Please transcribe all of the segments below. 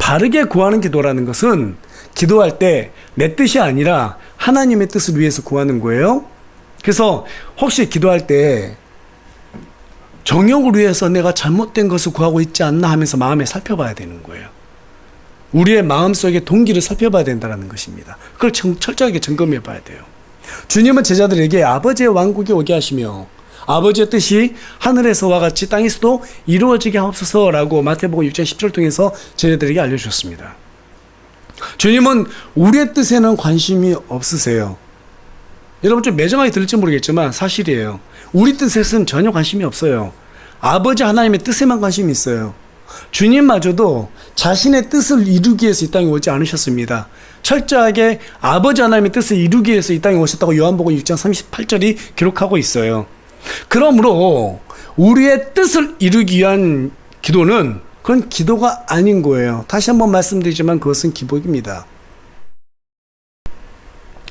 바르게 구하는 기도라는 것은 기도할 때 내 뜻이 아니라 하나님의 뜻을 위해서 구하는 거예요. 그래서 혹시 기도할 때 정욕을 위해서 내가 잘못된 것을 구하고 있지 않나 하면서 마음에 살펴봐야 되는 거예요. 우리의 마음속의 동기를 살펴봐야 된다는 것입니다. 그걸 철저하게 점검해 봐야 돼요. 주님은 제자들에게 아버지의 왕국이 오게 하시며 아버지의 뜻이 하늘에서와 같이 땅에서도 이루어지게 하옵소서라고 마태복음 6장 10절 통해서 제자들에게 알려주셨습니다. 주님은 우리의 뜻에는 관심이 없으세요. 여러분 좀 매정하게 들을지 모르겠지만 사실이에요. 우리 뜻에는 전혀 관심이 없어요. 아버지 하나님의 뜻에만 관심이 있어요. 주님마저도 자신의 뜻을 이루기 위해서 이 땅에 오지 않으셨습니다. 철저하게 아버지 하나님의 뜻을 이루기 위해서 이 땅에 오셨다고 요한복음 6장 38절이 기록하고 있어요. 그러므로 우리의 뜻을 이루기 위한 기도는 그건 기도가 아닌 거예요. 다시 한번 말씀드리지만 그것은 기복입니다.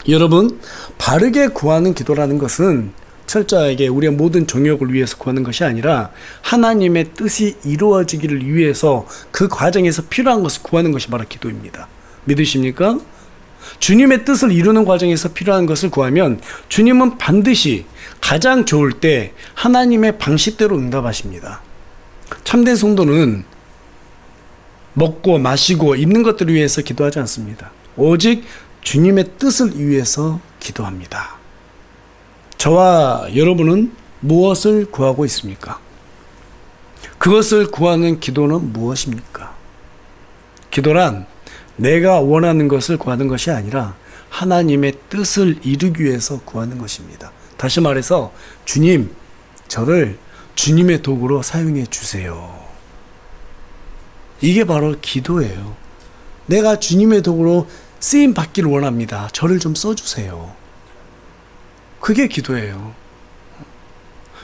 여러분, 바르게 구하는 기도라는 것은 철저하게 우리의 모든 정욕을 위해서 구하는 것이 아니라 하나님의 뜻이 이루어지기를 위해서 그 과정에서 필요한 것을 구하는 것이 바로 기도입니다. 믿으십니까? 주님의 뜻을 이루는 과정에서 필요한 것을 구하면 주님은 반드시 가장 좋을 때 하나님의 방식대로 응답하십니다. 참된 성도는 먹고 마시고 입는 것들을 위해서 기도하지 않습니다. 오직 주님의 뜻을 위해서 기도합니다. 저와 여러분은 무엇을 구하고 있습니까? 그것을 구하는 기도는 무엇입니까? 기도란 내가 원하는 것을 구하는 것이 아니라 하나님의 뜻을 이루기 위해서 구하는 것입니다. 다시 말해서 주님, 저를 주님의 도구로 사용해 주세요. 이게 바로 기도예요. 내가 주님의 도구로 쓰임 받기를 원합니다. 저를 좀 써주세요. 그게 기도예요.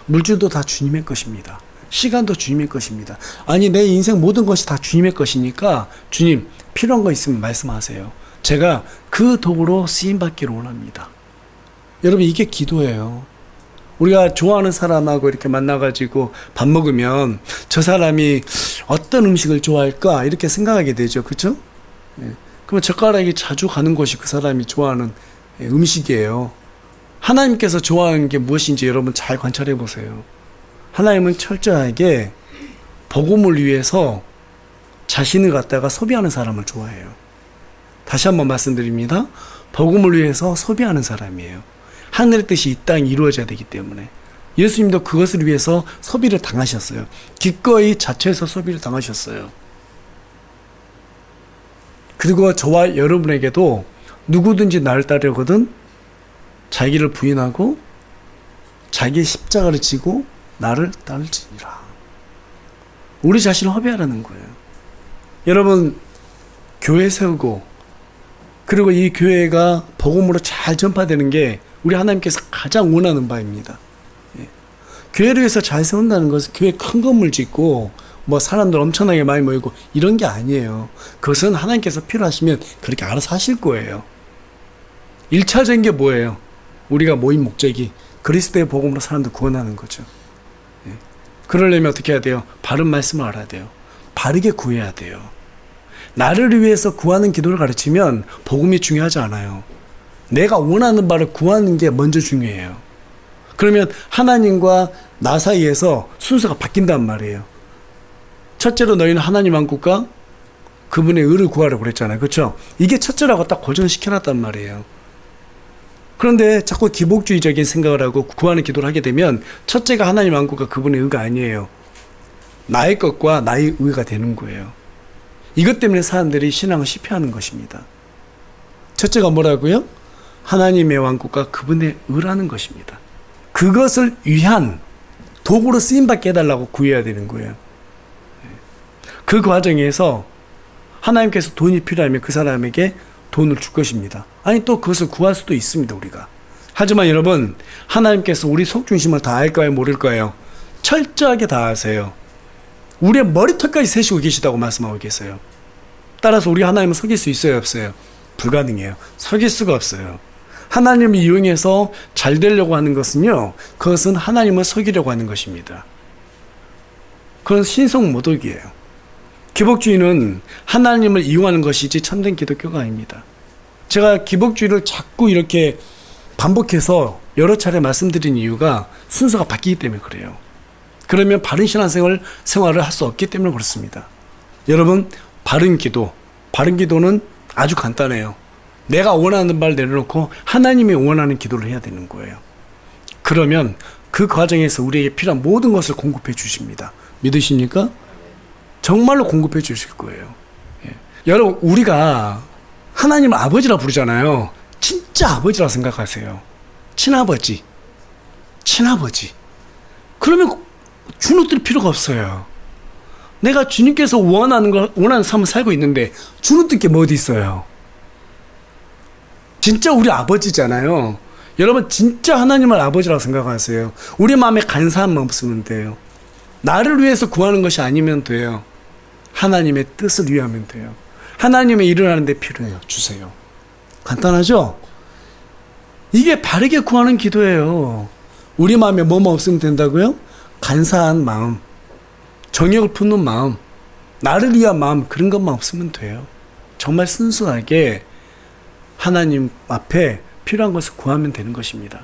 물질도 다 주님의 것입니다. 시간도 주님의 것입니다. 아니, 내 인생 모든 것이 다 주님의 것이니까 주님, 필요한 거 있으면 말씀하세요. 제가 그 도구로 쓰임 받기를 원합니다. 여러분, 이게 기도예요. 우리가 좋아하는 사람하고 이렇게 만나가지고 밥 먹으면 저 사람이 어떤 음식을 좋아할까 이렇게 생각하게 되죠. 그렇죠? 예. 그러면 젓가락이 자주 가는 곳이 그 사람이 좋아하는 음식이에요. 하나님께서 좋아하는 게 무엇인지 여러분 잘 관찰해 보세요. 하나님은 철저하게 복음을 위해서 자신을 갖다가 소비하는 사람을 좋아해요. 다시 한번 말씀드립니다. 복음을 위해서 소비하는 사람이에요. 하늘의 뜻이 이 땅에 이루어져야 되기 때문에 예수님도 그것을 위해서 소비를 당하셨어요. 기꺼이 자처해서 소비를 당하셨어요. 그리고 저와 여러분에게도 누구든지 나를 따르거든 자기를 부인하고 자기의 십자가를 지고 나를 따를지니라. 우리 자신을 허비하라는 거예요. 여러분, 교회 세우고 그리고 이 교회가 복음으로 잘 전파되는 게 우리 하나님께서 가장 원하는 바입니다. 예. 교회를 위해서 잘 세운다는 것은 교회 큰 건물 짓고 뭐 사람들 엄청나게 많이 모이고 이런 게 아니에요. 그것은 하나님께서 필요하시면 그렇게 알아서 하실 거예요. 1차적인 게 뭐예요? 우리가 모인 목적이 그리스도의 복음으로 사람들 구원하는 거죠. 예. 그러려면 어떻게 해야 돼요? 바른 말씀을 알아야 돼요. 바르게 구해야 돼요. 나를 위해서 구하는 기도를 가르치면 복음이 중요하지 않아요. 내가 원하는 바를 구하는 게 먼저 중요해요. 그러면 하나님과 나 사이에서 순서가 바뀐단 말이에요. 첫째로 너희는 하나님 왕국과 그분의 의를 구하라고 그랬잖아요. 그렇죠? 이게 첫째라고 딱 고정시켜놨단 말이에요. 그런데 자꾸 기복주의적인 생각을 하고 구하는 기도를 하게 되면 첫째가 하나님 왕국과 그분의 의가 아니에요. 나의 것과 나의 의가 되는 거예요. 이것 때문에 사람들이 신앙을 실패하는 것입니다. 첫째가 뭐라고요? 하나님의 왕국과 그분의 의라는 것입니다. 그것을 위한 도구로 쓰임받게 해달라고 구해야 되는 거예요. 그 과정에서 하나님께서 돈이 필요하면 그 사람에게 돈을 줄 것입니다. 아니, 또 그것을 구할 수도 있습니다, 우리가. 하지만 여러분, 하나님께서 우리 속중심을 다 알까요, 모를까요? 철저하게 다 아세요. 우리의 머리털까지 세시고 계시다고 말씀하고 계세요. 따라서 우리 하나님은 속일 수 있어요, 없어요? 불가능해요. 속일 수가 없어요. 하나님을 이용해서 잘 되려고 하는 것은요, 그것은 하나님을 속이려고 하는 것입니다. 그건 신성모독이에요. 기복주의는 하나님을 이용하는 것이지 참된 기독교가 아닙니다. 제가 기복주의를 자꾸 이렇게 반복해서 여러 차례 말씀드린 이유가 순서가 바뀌기 때문에 그래요. 그러면 바른 신앙생활을 할 수 없기 때문에 그렇습니다. 여러분, 바른 기도는 아주 간단해요. 내가 원하는 바를 내려놓고 하나님이 원하는 기도를 해야 되는 거예요. 그러면 그 과정에서 우리에게 필요한 모든 것을 공급해 주십니다. 믿으십니까? 정말로 공급해 주실 거예요. 예. 여러분, 우리가 하나님을 아버지라 부르잖아요. 진짜 아버지라 생각하세요. 친아버지. 그러면 주눅들 필요가 없어요. 내가 주님께서 원하는 삶을 살고 있는데 주눅들 게 뭐 어디 있어요? 진짜 우리 아버지잖아요. 여러분, 진짜 하나님을 아버지라고 생각하세요. 우리 마음에 간사함 없으면 돼요. 나를 위해서 구하는 것이 아니면 돼요. 하나님의 뜻을 위하면 돼요. 하나님의 일을 하는데 필요해요. 주세요. 간단하죠? 이게 바르게 구하는 기도예요. 우리 마음에 뭐뭐 없으면 된다고요? 간사한 마음, 정욕을 품는 마음, 나를 위한 마음, 그런 것만 없으면 돼요. 정말 순수하게 하나님 앞에 필요한 것을 구하면 되는 것입니다.